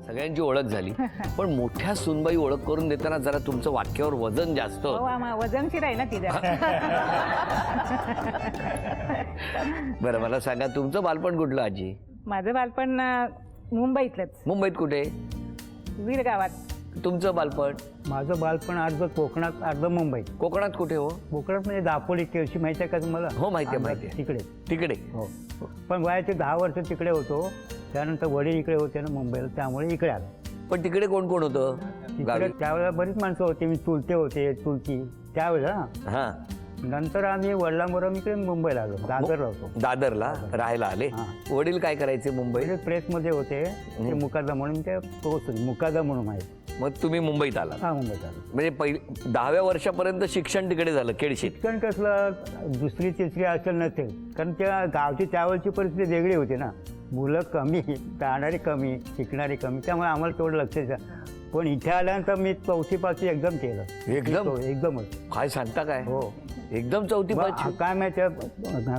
सगळ्यांची ओळख झाली. पण मोठ्या सूनबाई ओळख करून देताना जरा तुमचं वाक्यावर वजन जास्त होतं. वजनशीर आहे ना ती जरा. बरं मला सांगा तुमचं बालपण कुठलं आजी? माझं बालपण मुंबईतलंच, मुंबईत कुठे? वीर गावात. तुमचं बालपण? माझं बालपण अर्ध कोकणात अर्ध मुंबईत. कोकणात कुठे हो? कोकणात म्हणजे दापोली केळशी माहिती आहे का तुम्हाला? हो माहिती आहे माहिती आहे. तिकडे. तिकडे हो पण वयाचे 10 वर्ष तिकडे होतो. त्यानंतर वडील इकडे होते ना मुंबईला, त्यामुळे इकडे आलो. पण तिकडे कोण कोण होतं तिकडे गावी? त्यावेळेला बरीच माणसं होती. मी चुलते होते, चुलती त्यावेळेला. हा नंतर आम्ही वडिलांबरोबर इकडे मुंबईला आलो, दादरला होतो. दादरला राहायला आले. हा. वडील काय करायचे मुंबईत? इकडे प्रेसमध्ये होते ते मुकादम म्हणून, ते पोहोचले मुकादम म्हणून आहे. मग तुम्ही मुंबईत आला हा मुंबईत आलो. म्हणजे 10व्या वर्षापर्यंत शिक्षण तिकडे झालं केळशीत? शिक्षण कसलं दुसरी तिसरी असेल नसेल, कारण त्या गावची त्यावेळची परिस्थिती वेगळी होती ना. मुलं कमी, जाणारी कमी, शिकणारी कमी, त्यामुळे आम्हाला तेवढं लक्ष द्या. पण इथे आल्यानंतर मी 4थी 5वी एकदम केलं. एकदमच. काय सांगता काय? हो एकदम 4थी 5वी? काय माहिती,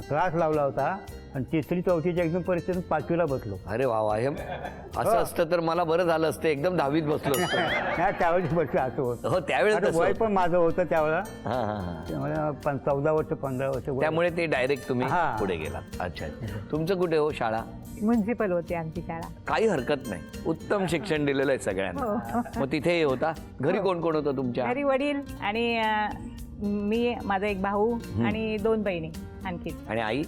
क्लास लावला होता आणि 3री 4थीची एकदम परिस्थिती 5वीला बसलो. अरे वा वा, हे असं असतं तर मला बरं झालं असतं, एकदम 10वीत बसलो असतो. नाही त्यावेळेस बसलो असं होतं. हो त्यावेळेस आता तसं वय होतं. पण माझं होतं त्यावेळेला. हा हा हा. त्यामुळे 14 वर्ष 15 वर्ष वय. त्यामुळे ते डायरेक्ट तुम्ही हा. पुढे गेला. अच्छा. तुमचं कुठे हो शाळा? म्युन्सिपल होती आमची शाळा. काही हरकत नाही, उत्तम शिक्षण दिलेलं आहे सगळ्यांना. मग तिथे होता. घरी कोण कोण होतं तुमच्या? घरी वडील आणि मी, माझा एक भाऊ आणि 2 बहिणी आणखी. आणि आई?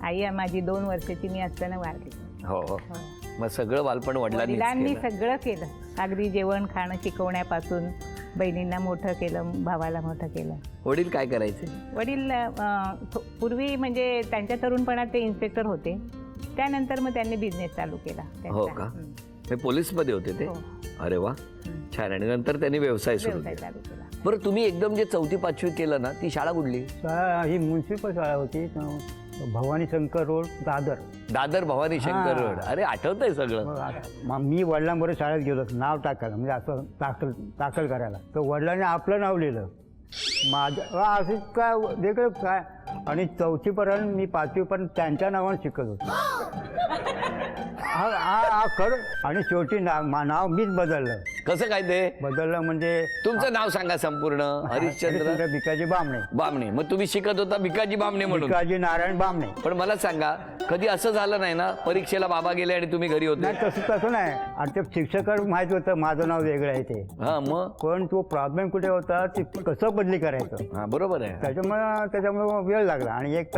आई माझी 2 वर्षाची मी असताना वारली. हो हो. मग सगळं बालपण वडिलांनी वडिलांनी सगळं केलं, अगदी जेवण खाणं शिकवण्यापासून बहिणींना मोठं केलं, भावाला मोठं केलं. वडील काय करायचे? वडील पूर्वी म्हणजे त्यांच्या तरुणपणात ते इन्स्पेक्टर होते. त्यानंतर मग त्यांनी बिझनेस चालू केला त्यांचा. हो का? हे पोलीसमध्ये होते ते? हो. अरे वा छान. आणि नंतर त्यांनी व्यवसाय सुरू व्यवसाय केला. चालू केला. बरं तुम्ही एकदम जे 4थी 5वी केलं ना, ती शाळा कुठली? शाळा ही म्युन्सिपल शाळा होती, भवानी शंकर रोड, दादर. दादर भवानी शंकर हा. रोड. अरे आठवतंय सगळं. मग मी वडिलांबरोबर शाळेत गेलो, नाव टाकायला म्हणजे असं दाखल करायला. तर वडिलांनी आपलं नाव लिहिलं, माझं असं काय वेगळं काय. आणि 4थीपर्यंत मी 5वीपर्यंत त्यांच्या नावाने शिकत होतो. हा खरं. आणि शेवटी नाव मीच बदललं. कसं काय ते बदललं म्हणजे तुमचं नाव सांगा संपूर्ण? हरिश्चंद्र भिकाजी बामणे. बामणे. मग तुम्ही शिकत होता भिकाजी बामणे म्हणून? भिकाजी नारायण बामणे. पण मला सांगा, कधी असं झालं नाही ना परीक्षेला बाबा गेले आणि तुम्ही घरी होते? नाही तसं नाही. आणि ते शिक्षकांना माहित होतं माझं नाव वेगळं आहे ते. हा मग? पण तो प्रॉब्लेम कुठे होता, ते कसं बदली करायचं. हा बरोबर आहे. त्याच्यामुळे वेळ लागला आणि एक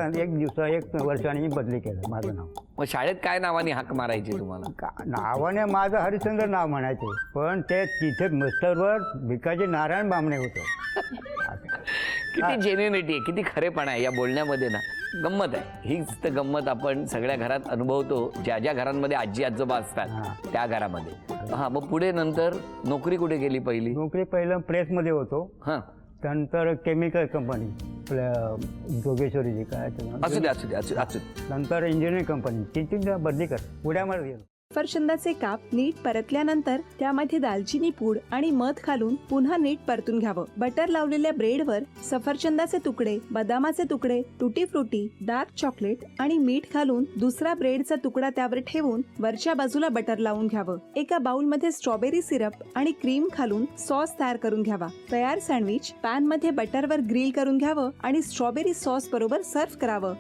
वर्षाने मी बदली केलं माझं नाव. मग शाळेत काय नावाने हाक मारायची तुम्हाला? नावाने माझं हरिश्चंद्र नाव म्हणायचे, पण ते तिथे मिस्टरवर भिकाजी नारायण बामणे होतं. किती जेन्युनिटी आहे, किती खरेपणा आहे या बोलण्यामध्ये ना. गंमत आहे. हीच तर गंमत आपण सगळ्या घरात अनुभवतो, ज्या ज्या घरांमध्ये आजी आजोबा असतात त्या घरामध्ये. हा मग पुढे नंतर नोकरी कुठे केली पहिली? नोकरी पहिलं प्रेसमध्ये होतो. हा. त्यानंतर केमिकल कंपनी आपल्या जोगेश्वरीची काय असू दे असू दे असू दे. नंतर इंजिनिअरिंग कंपनी, 3 बदली कर पुण्यामध्ये गेलो. सफरचंदाचे काप नीट परतल्यानंतर त्यामध्ये दालचिनी पूड आणि मध घालून पुन्हा नीट परतून घ्यावं. बटर लावलेल्या ब्रेडवर सफरचंदाचे तुकडे, बदामाचे तुकडे, टुटी फ्रुटी, डार्क चॉकलेट आणि मीठ घालून दुसरा ब्रेडचा तुकडा त्यावर ठेवून वरच्या बाजूला बटर लावून घ्यावं. एका बाउलमध्ये स्ट्रॉबेरी सिरप आणि क्रीम घालून सॉस तयार करून घ्यावा. तयार सँडविच पॅन मध्ये बटरवर ग्रिल करून घ्यावं आणि स्ट्रॉबेरी सॉस बरोबर सर्व्ह करावं.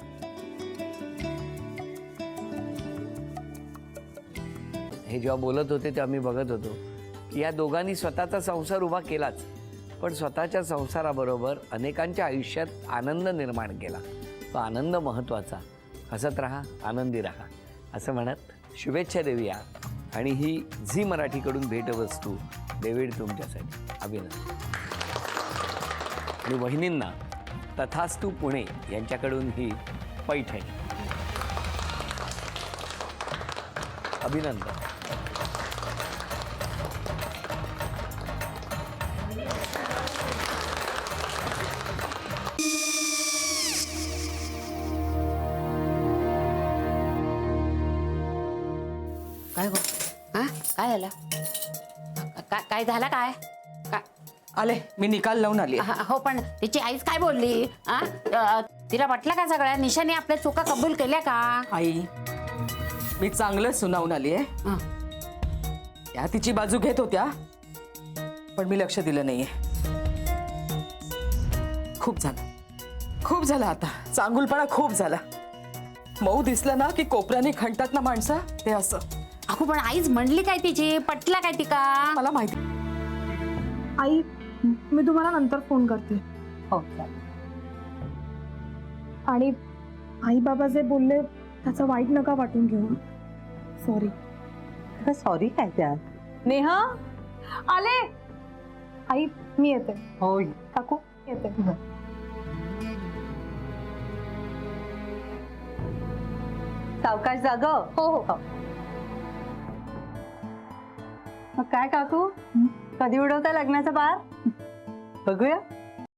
हे जेव्हा बोलत होते तेव्हा मी बघत होतो की या दोघांनी स्वतःचा संसार उभा केलाच, पण स्वतःच्या संसाराबरोबर अनेकांच्या आयुष्यात आनंद निर्माण केला. तो आनंद महत्त्वाचा. हसत राहा, आनंदी राहा असं म्हणत शुभेच्छा देऊया. आणि ही झी मराठीकडून भेटवस्तू डेव्हिड तुमच्यासाठी. अभिनंदन. आणि वहिनींना तथास्तू पुणे यांच्याकडून ही पैठणी. अभिनंदन. काय गो? हा काय झालं? काय झालं काय? आले मी निकाल लावून आली. हो पण तिची आईच काय बोलली? तिला वाटलं का सगळ्या निशाने आपल्या चुका कबूल केल्या का? आई मी चांगलं सुनावून आली आहे. त्या तिची बाजू घेत होत्या, पण मी लक्ष दिलं नाहीये. खूप झालं आता. चांगुलपणा खूप झाला. मऊ दिसलं ना की कोपऱ्याने खणतात ना माणसं, ते असं. अगो पण आईच म्हणली काय तिची, पटला काय ती का? मला माहिती. आई मी तुम्हाला नंतर फोन करते. हो आणि आई बाबा जे बोलले त्याचं वाईट नका वाटून घेऊ. सॉरी. सॉरी काय त्या. नेहा आले. आई मी येते. हो काकू येते. सावकाश जाग. हो हो. मग काय काकू, कधी उडवता लग्नाचा बार? बघूया.